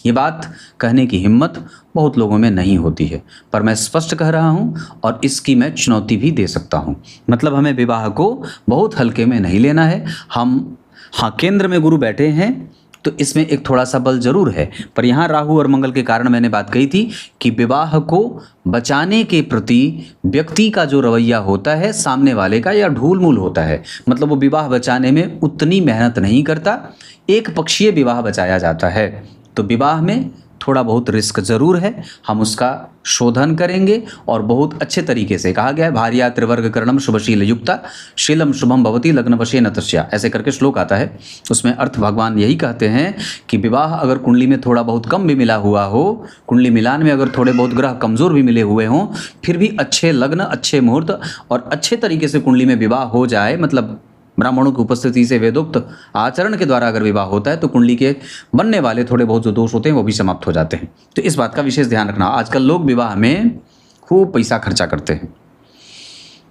ये बात कहने की हिम्मत बहुत लोगों में नहीं होती है, पर मैं स्पष्ट कह रहा हूँ और इसकी मैं चुनौती भी दे सकता हूँ। मतलब हमें विवाह को बहुत हल्के में नहीं लेना है। हाँ, केंद्र में गुरु बैठे हैं तो इसमें एक थोड़ा सा बल जरूर है, पर यहाँ राहु और मंगल के कारण मैंने बात कही थी कि विवाह को बचाने के प्रति व्यक्ति का जो रवैया होता है सामने वाले का या ढूलमूल होता है। मतलब वो विवाह बचाने में उतनी मेहनत नहीं करता, एक पक्षीय विवाह बचाया जाता है। तो विवाह में थोड़ा बहुत रिस्क ज़रूर है, हम उसका शोधन करेंगे और बहुत अच्छे तरीके से। कहा गया है भार्या त्रिवर्ग करणम शुभशील युक्ता शीलम शुभम भवती लग्न वशे न तस्या, ऐसे करके श्लोक आता है। उसमें अर्थ भगवान यही कहते हैं कि विवाह अगर कुंडली में थोड़ा बहुत कम भी मिला हुआ हो, कुंडली मिलान में अगर थोड़े बहुत ग्रह कमज़ोर भी मिले हुए हों, फिर भी अच्छे लग्न, अच्छे मुहूर्त और अच्छे तरीके से कुंडली में विवाह हो जाए, मतलब ब्राह्मणों की उपस्थिति से वेदोक्त आचरण के द्वारा अगर विवाह होता है तो कुंडली के बनने वाले थोड़े बहुत जो दोष होते हैं वो भी समाप्त हो जाते हैं। तो इस बात का विशेष ध्यान रखना। आजकल लोग विवाह में खूब पैसा खर्चा करते हैं,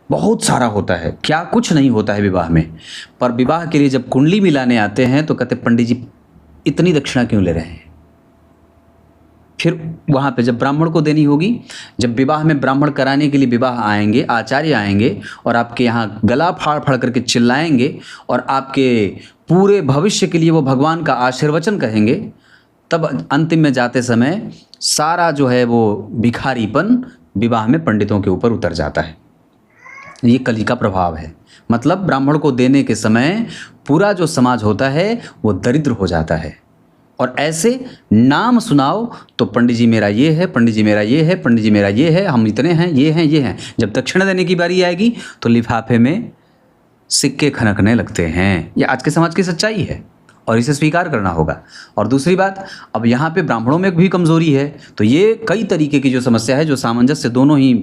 बहुत सारा होता है, क्या कुछ नहीं होता है विवाह में, पर विवाह के लिए जब कुंडली मिलाने आते हैं तो कहते पंडित जी इतनी दक्षिणा क्यों ले रहे हैं। फिर वहाँ पे जब ब्राह्मण को देनी होगी, जब विवाह में ब्राह्मण कराने के लिए विवाह आएंगे, आचार्य आएंगे और आपके यहाँ गला फाड़ फाड़ करके चिल्लाएंगे और आपके पूरे भविष्य के लिए वो भगवान का आशीर्वचन कहेंगे, तब अंतिम में जाते समय सारा जो है वो भिखारीपन विवाह में पंडितों के ऊपर उतर जाता है। ये कली का प्रभाव है। मतलब ब्राह्मण को देने के समय पूरा जो समाज होता है वो दरिद्र हो जाता है। और ऐसे नाम सुनाओ तो पंडित जी मेरा ये है, पंडित जी मेरा ये है, पंडित जी मेरा ये है, हम इतने हैं, ये हैं, ये हैं। जब दक्षिणा देने की बारी आएगी तो लिफाफे में सिक्के खनकने लगते हैं। ये आज के समाज की सच्चाई है और इसे स्वीकार करना होगा। और दूसरी बात, अब यहाँ पे ब्राह्मणों में भी कमज़ोरी है, तो ये कई तरीके की जो समस्या है, जो सामंजस्य दोनों ही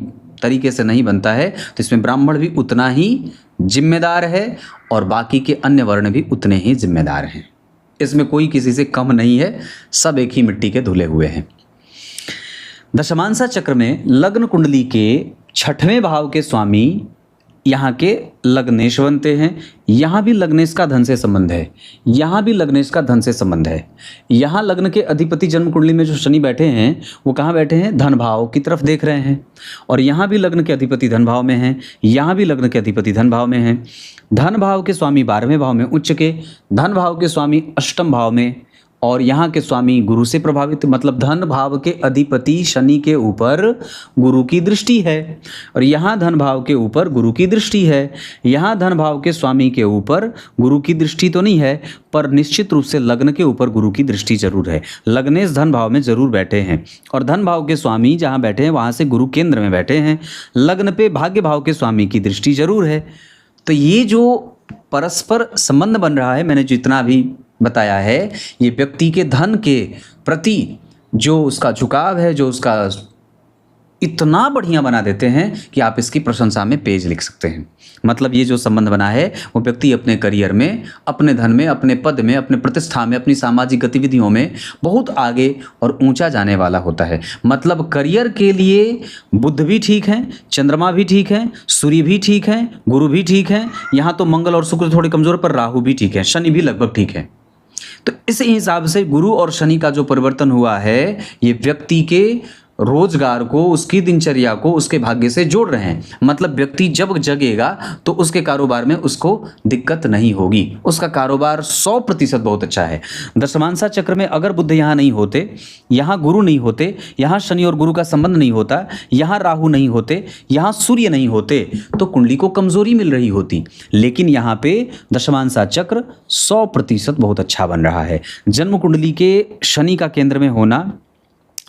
तरीके से नहीं बनता है, तो इसमें ब्राह्मण भी उतना ही जिम्मेदार है और बाकी के अन्य वर्ण भी उतने ही जिम्मेदार हैं। इसमें कोई किसी से कम नहीं है, सब एक ही मिट्टी के धुले हुए हैं। दशमांसा चक्र में लग्न कुंडली के 6वें भाव के स्वामी यहाँ के लग्नेश बनते हैं। यहाँ भी लग्नेश का धन से संबंध है, यहाँ भी लग्नेश का धन से संबंध है। यहाँ लग्न के अधिपति जन्म कुंडली में जो शनि बैठे हैं वो कहाँ बैठे हैं, धन भाव की तरफ देख रहे हैं। और यहाँ भी लग्न के अधिपति धन भाव में हैं, यहाँ भी लग्न के अधिपति धन भाव में हैं। धन भाव के स्वामी 12वें भाव में उच्च के, धन भाव के स्वामी अष्टम भाव में, और यहाँ के स्वामी गुरु से प्रभावित, मतलब धन भाव के अधिपति शनि के ऊपर गुरु की दृष्टि है और यहाँ धन भाव के ऊपर गुरु की दृष्टि है। यहाँ धन भाव के स्वामी के ऊपर गुरु की दृष्टि तो नहीं है, पर निश्चित रूप से लग्न के ऊपर गुरु की दृष्टि जरूर है। लग्नेश धन भाव में जरूर बैठे हैं और धन भाव के स्वामी जहाँ बैठे हैं वहाँ से गुरु केंद्र में बैठे हैं। लग्न पे भाग्य भाव के स्वामी की दृष्टि जरूर है। तो ये जो परस्पर संबंध बन रहा है, मैंने जितना भी बताया है, ये व्यक्ति के धन के प्रति जो उसका झुकाव है, जो उसका इतना बढ़िया बना देते हैं कि आप इसकी प्रशंसा में पेज लिख सकते हैं। मतलब ये जो संबंध बना है वो व्यक्ति अपने करियर में, अपने धन में, अपने पद में, अपने प्रतिष्ठा में, अपनी सामाजिक गतिविधियों में बहुत आगे और ऊंचा जाने वाला होता है। मतलब करियर के लिए बुध भी ठीक है, चंद्रमा भी ठीक है, सूर्य भी ठीक है, गुरु भी ठीक है। यहाँ तो मंगल और शुक्र थोड़े कमज़ोर, पर राहु भी ठीक है, शनि भी लगभग ठीक है। तो इस हिसाब से गुरु और शनि का जो परिवर्तन हुआ है, ये व्यक्ति के रोजगार को, उसकी दिनचर्या को उसके भाग्य से जोड़ रहे हैं। मतलब व्यक्ति जब जगेगा तो उसके कारोबार में उसको दिक्कत नहीं होगी, उसका कारोबार 100% बहुत अच्छा है। दशमांसा चक्र में अगर बुध यहाँ नहीं होते, यहाँ गुरु नहीं होते, यहाँ शनि और गुरु का संबंध नहीं होता, यहाँ राहु नहीं होते, यहाँ सूर्य नहीं होते, तो कुंडली को कमजोरी मिल रही होती। लेकिन यहाँ पे दशमांसा चक्र 100% बहुत अच्छा बन रहा है। जन्म कुंडली के शनि का केंद्र में होना,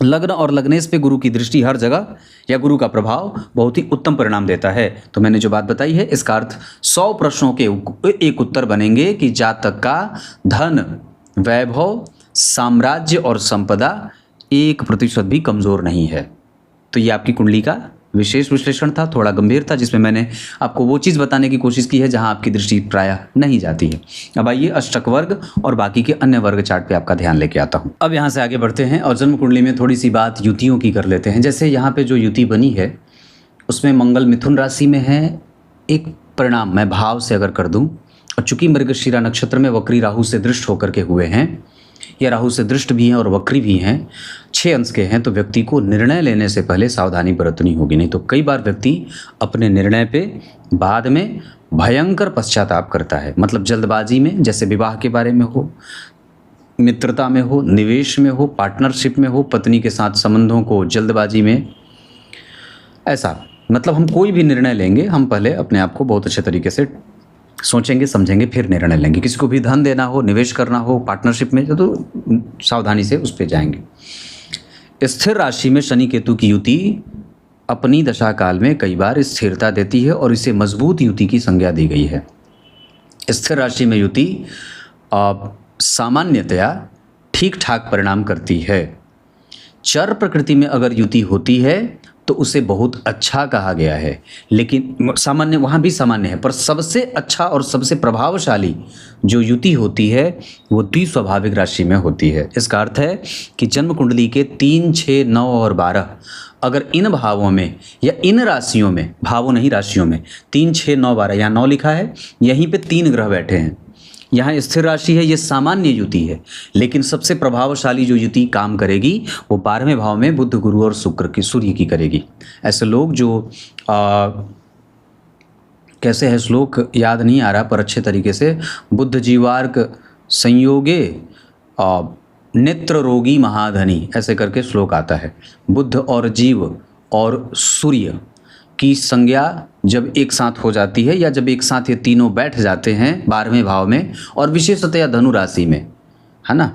लग्न और लग्नेश पे गुरु की दृष्टि हर जगह या गुरु का प्रभाव बहुत ही उत्तम परिणाम देता है। तो मैंने जो बात बताई है इसका अर्थ 100 प्रश्नों के एक उत्तर बनेंगे कि जातक का धन, वैभव, साम्राज्य और संपदा 1% भी कमज़ोर नहीं है। तो ये आपकी कुंडली का विशेष विश्लेषण था, थोड़ा गंभीर था, जिसमें मैंने आपको वो चीज़ बताने की कोशिश की है जहां आपकी दृष्टि प्रायः नहीं जाती है। अब आइए अष्टक वर्ग और बाकी के अन्य वर्ग चार्ट पे आपका ध्यान लेके आता हूं। अब यहां से आगे बढ़ते हैं और जन्म कुंडली में थोड़ी सी बात युतियों की कर लेते हैं। जैसे यहाँ पे जो युति बनी है उसमें मंगल मिथुन राशि में है। एक परिणाम मैं भाव से अगर कर दूँ, और चूंकि मृगशिरा नक्षत्र में वक्री राहु से दृष्ट होकर के हुए हैं, या राहु से दृष्ट भी हैं और वक्री भी हैं, 6 अंश के हैं, तो व्यक्ति को निर्णय लेने से पहले सावधानी बरतनी होगी। नहीं तो कई बार व्यक्ति अपने निर्णय पे बाद में भयंकर पश्चाताप करता है। मतलब जल्दबाजी में, जैसे विवाह के बारे में हो, मित्रता में हो, निवेश में हो, पार्टनरशिप में हो, पत्नी के साथ संबंधों को जल्दबाजी में, ऐसा मतलब हम कोई भी निर्णय लेंगे, हम पहले अपने आप को बहुत अच्छे तरीके से सोचेंगे, समझेंगे, फिर निर्णय लेंगे। किसी को भी धन देना हो, निवेश करना हो, पार्टनरशिप में, तो सावधानी से उस पर जाएंगे। स्थिर राशि में शनि केतु की युति अपनी दशा काल में कई बार स्थिरता देती है और इसे मजबूत युति की संज्ञा दी गई है। स्थिर राशि में युति सामान्यतया ठीक ठाक परिणाम करती है। चर प्रकृति में अगर युति होती है तो उसे बहुत अच्छा कहा गया है, लेकिन सामान्य वहाँ भी सामान्य है, पर सबसे अच्छा और सबसे प्रभावशाली जो युति होती है वो द्विस्वाभाविक राशि में होती है। इसका अर्थ है कि जन्म कुंडली के 3, 6, 9 और 12 अगर इन भावों में या इन राशियों में, भावों नहीं राशियों में, 3, 6, 9, 12, यहाँ 9 लिखा है, यहीं पे 3 ग्रह बैठे हैं, यहाँ स्थिर राशि है, ये सामान्य युति है, लेकिन सबसे प्रभावशाली जो युति काम करेगी वो 12वें भाव में बुध, गुरु और शुक्र की, सूर्य की करेगी। ऐसे लोग जो कैसे है श्लोक याद नहीं आ रहा पर अच्छे तरीके से, बुध जीवार्क संयोगे नेत्र रोगी महाधनी, ऐसे करके श्लोक आता है। बुध और जीव और सूर्य की संज्ञा जब एक साथ हो जाती है या जब एक साथ ये तीनों बैठ जाते हैं 12वें भाव में और विशेषतया धनु राशि में, है ना,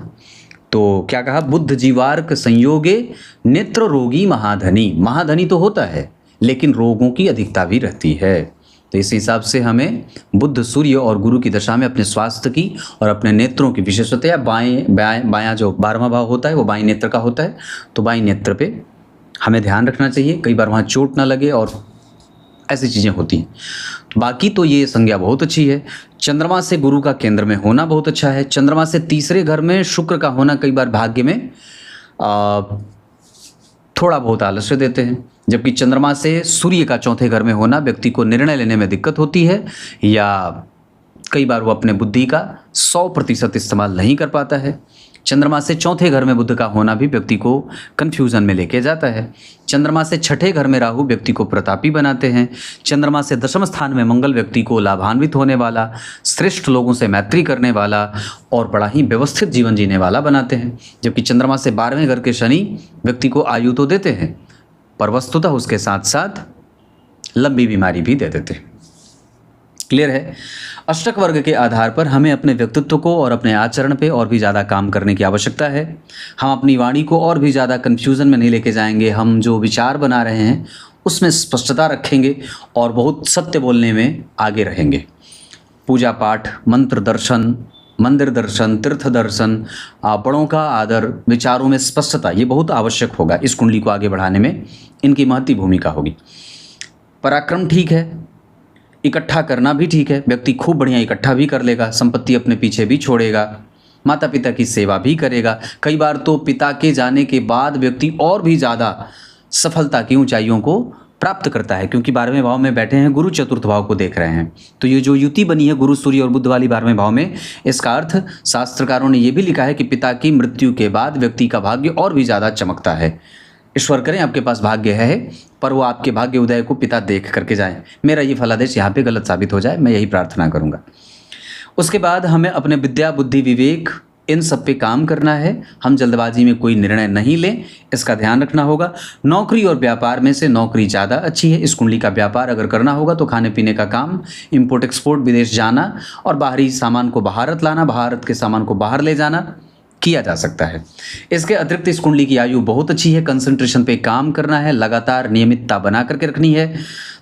तो क्या कहा, बुध जीवार्क संयोगे नेत्र रोगी महाधनी। महाधनी तो होता है लेकिन रोगों की अधिकता भी रहती है। तो इस हिसाब से हमें बुध, सूर्य और गुरु की दशा में अपने स्वास्थ्य की और अपने नेत्रों की, विशेषतया बायां जो 12वां भाव होता है वो बाएं नेत्र का होता है, तो बाएं नेत्र पे हमें ध्यान रखना चाहिए, कई बार वहाँ चोट ना लगे और ऐसी चीज़ें होती हैं। बाकी तो ये संज्ञा बहुत अच्छी है। चंद्रमा से गुरु का केंद्र में होना बहुत अच्छा है। चंद्रमा से तीसरे घर में शुक्र का होना कई बार भाग्य में थोड़ा बहुत आलस्य देते हैं, जबकि चंद्रमा से सूर्य का चौथे घर में होना व्यक्ति को निर्णय लेने में दिक्कत होती है या कई बार वो अपने बुद्धि का 100% इस्तेमाल नहीं कर पाता है। चंद्रमा से चौथे घर में बुध का होना भी व्यक्ति को कन्फ्यूज़न में लेके जाता है। चंद्रमा से छठे घर में राहु व्यक्ति को प्रतापी बनाते हैं। चंद्रमा से दशम स्थान में मंगल व्यक्ति को लाभान्वित होने वाला, श्रेष्ठ लोगों से मैत्री करने वाला और बड़ा ही व्यवस्थित जीवन जीने वाला बनाते हैं। जबकि चंद्रमा से 12वें घर के शनि व्यक्ति को आयु तो देते हैं पर वस्तुतः उसके साथ साथ लंबी बीमारी भी दे देते हैं। क्लियर है? अष्टक वर्ग के आधार पर हमें अपने व्यक्तित्व को और अपने आचरण पे और भी ज़्यादा काम करने की आवश्यकता है। हम अपनी वाणी को और भी ज़्यादा कन्फ्यूज़न में नहीं लेके जाएंगे। हम जो विचार बना रहे हैं उसमें स्पष्टता रखेंगे और बहुत सत्य बोलने में आगे रहेंगे। पूजा पाठ, मंत्र दर्शन, मंदिर दर्शन, तीर्थ दर्शन, बड़ों का आदर, विचारों में स्पष्टता, ये बहुत आवश्यक होगा। इस कुंडली को आगे बढ़ाने में इनकी महती भूमिका होगी। पराक्रम ठीक है, इकट्ठा करना भी ठीक है, व्यक्ति खूब बढ़िया इकट्ठा भी कर लेगा, संपत्ति अपने पीछे भी छोड़ेगा, माता पिता की सेवा भी करेगा। कई बार तो पिता के जाने के बाद व्यक्ति और भी ज़्यादा सफलता की ऊंचाइयों को प्राप्त करता है, क्योंकि 12वें भाव में बैठे हैं, गुरु चतुर्थ भाव को देख रहे हैं। तो ये जो युति बनी है गुरु, सूर्य और बुध वाली 12वें भाव में, इसका अर्थ शास्त्रकारों ने ये भी लिखा है कि पिता की मृत्यु के बाद व्यक्ति का भाग्य और भी ज़्यादा चमकता है। ईश्वर करें आपके पास भाग्य है पर वो आपके भाग्य उदय को पिता देख करके जाए। मेरा ये फलादेश यहाँ पे गलत साबित हो जाए, मैं यही प्रार्थना करूँगा। उसके बाद हमें अपने विद्या, बुद्धि, विवेक, इन सब पे काम करना है। हम जल्दबाजी में कोई निर्णय नहीं लें, इसका ध्यान रखना होगा। नौकरी और व्यापार में से नौकरी ज़्यादा अच्छी है। इस कुंडली का व्यापार अगर करना होगा तो खाने पीने का काम, इम्पोर्ट एक्सपोर्ट, विदेश जाना और बाहरी सामान को भारत लाना, भारत के सामान को बाहर ले जाना किया जा सकता है। इसके अतिरिक्त इस कुंडली की आयु बहुत अच्छी है। कंसंट्रेशन पे काम करना है, लगातार नियमितता बना करके रखनी है।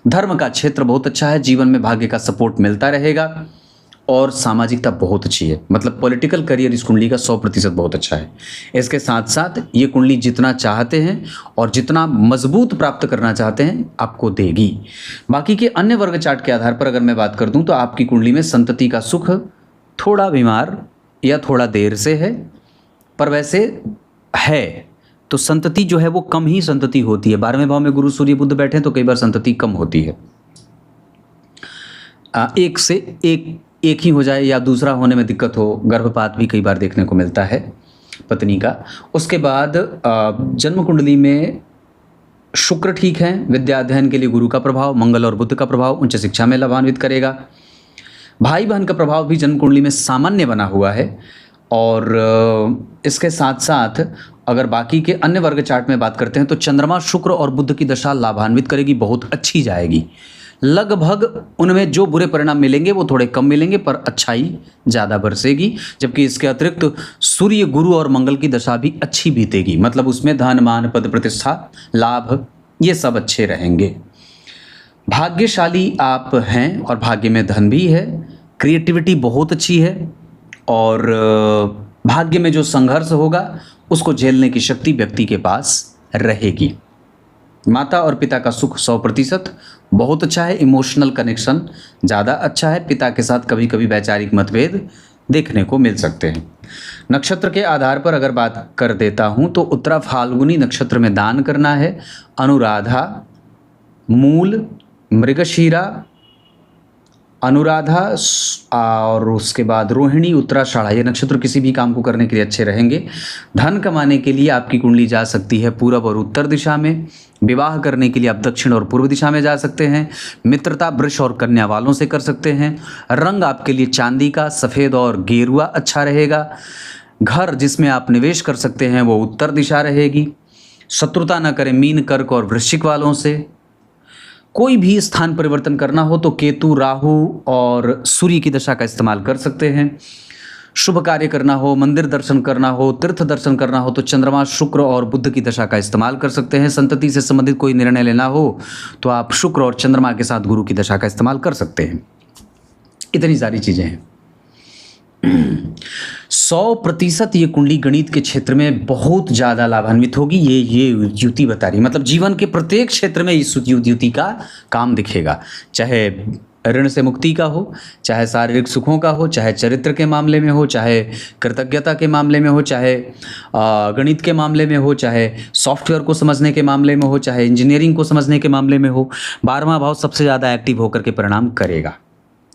धर्म का क्षेत्र बहुत अच्छा है, जीवन में भाग्य का सपोर्ट मिलता रहेगा और सामाजिकता बहुत अच्छी है। मतलब पॉलिटिकल करियर इस कुंडली का 100% बहुत अच्छा है। इसके साथ साथ ये कुंडली जितना चाहते हैं और जितना मजबूत प्राप्त करना चाहते हैं आपको देगी। बाकी के अन्य वर्ग चार्ट के आधार पर अगर मैं बात कर दूं तो आपकी कुंडली में संतति का सुख थोड़ा बीमार या थोड़ा देर से है, पर वैसे है तो संतति जो है वो कम ही संतति होती है। 12वें भाव में गुरु, सूर्य, बुध बैठे तो कई बार संतति कम होती है। एक से एक ही हो जाए या दूसरा होने में दिक्कत हो, गर्भपात भी कई बार देखने को मिलता है पत्नी का। उसके बाद जन्म कुंडली में शुक्र ठीक है। विद्या अध्ययन के लिए गुरु का प्रभाव, मंगल और बुध का प्रभाव उच्च शिक्षा में लाभान्वित करेगा। भाई बहन का प्रभाव भी जन्म कुंडली में सामान्य बना हुआ है। और इसके साथ साथ अगर बाकी के अन्य वर्ग चार्ट में बात करते हैं तो चंद्रमा, शुक्र और बुध की दशा लाभान्वित करेगी, बहुत अच्छी जाएगी। लगभग उनमें जो बुरे परिणाम मिलेंगे वो थोड़े कम मिलेंगे, पर अच्छाई ज़्यादा बरसेगी। जबकि इसके अतिरिक्त सूर्य, गुरु और मंगल की दशा भी अच्छी बीतेगी, मतलब उसमें धन, मान, पद, प्रतिष्ठा, लाभ ये सब अच्छे रहेंगे। भाग्यशाली आप हैं और भाग्य में धन भी है, क्रिएटिविटी बहुत अच्छी है और भाग्य में जो संघर्ष होगा उसको झेलने की शक्ति व्यक्ति के पास रहेगी। माता और पिता का सुख 100% बहुत अच्छा है। इमोशनल कनेक्शन ज़्यादा अच्छा है। पिता के साथ कभी कभी वैचारिक मतभेद देखने को मिल सकते हैं। नक्षत्र के आधार पर अगर बात कर देता हूँ तो उत्तरा फाल्गुनी नक्षत्र में दान करना है। अनुराधा, मूल, मृगशीरा, अनुराधा और उसके बाद रोहिणी, उत्तराषाढ़ा, ये नक्षत्र किसी भी काम को करने के लिए अच्छे रहेंगे। धन कमाने के लिए आपकी कुंडली जा सकती है पूर्व और उत्तर दिशा में। विवाह करने के लिए आप दक्षिण और पूर्व दिशा में जा सकते हैं। मित्रता वृष और कन्या वालों से कर सकते हैं। रंग आपके लिए चांदी का, सफ़ेद और गेरुआ अच्छा रहेगा। घर जिसमें आप निवेश कर सकते हैं वो उत्तर दिशा रहेगी। शत्रुता न करें मीन, कर्क और वृश्चिक वालों से। कोई भी स्थान परिवर्तन करना हो तो केतु, राहु और सूर्य की दशा का इस्तेमाल कर सकते हैं। शुभ कार्य करना हो, मंदिर दर्शन करना हो, तीर्थ दर्शन करना हो तो चंद्रमा, शुक्र और बुध की दशा का इस्तेमाल कर सकते हैं। संतति से संबंधित कोई निर्णय लेना हो तो आप शुक्र और चंद्रमा के साथ गुरु की दशा का इस्तेमाल कर सकते हैं। इतनी सारी चीज़ें हैं। 100% ये कुंडली गणित के क्षेत्र में बहुत ज़्यादा लाभान्वित होगी। ये युति बता रही, मतलब जीवन के प्रत्येक क्षेत्र में इस युति का काम दिखेगा, चाहे ऋण से मुक्ति का हो, चाहे शारीरिक सुखों का हो, चाहे चरित्र के मामले में हो, चाहे कृतज्ञता के मामले में हो, चाहे गणित के मामले में हो, चाहे सॉफ्टवेयर को समझने के मामले में हो, चाहे इंजीनियरिंग को समझने के मामले में हो। 12वां भाव सबसे ज़्यादा एक्टिव होकर के परिणाम करेगा।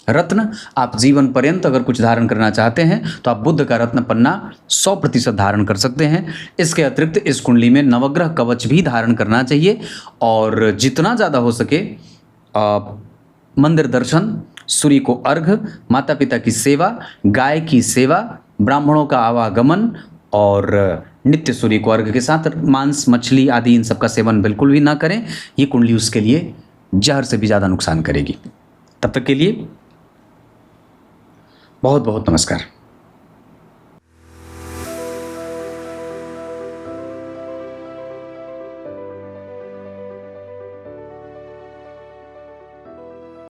रत्न आप जीवन पर्यंत अगर कुछ धारण करना चाहते हैं तो आप बुद्ध का रत्न पन्ना 100% धारण कर सकते हैं। इसके अतिरिक्त इस कुंडली में नवग्रह कवच भी धारण करना चाहिए और जितना ज़्यादा हो सके मंदिर दर्शन, सूर्य को अर्घ, माता पिता की सेवा, गाय की सेवा, ब्राह्मणों का आवागमन और नित्य सूर्य को अर्घ के साथ मांस, मछली आदि इन सब का सेवन बिल्कुल भी ना करें। ये कुंडली उसके लिए जहर से भी ज़्यादा नुकसान करेगी। तब तक के लिए बहुत बहुत नमस्कार।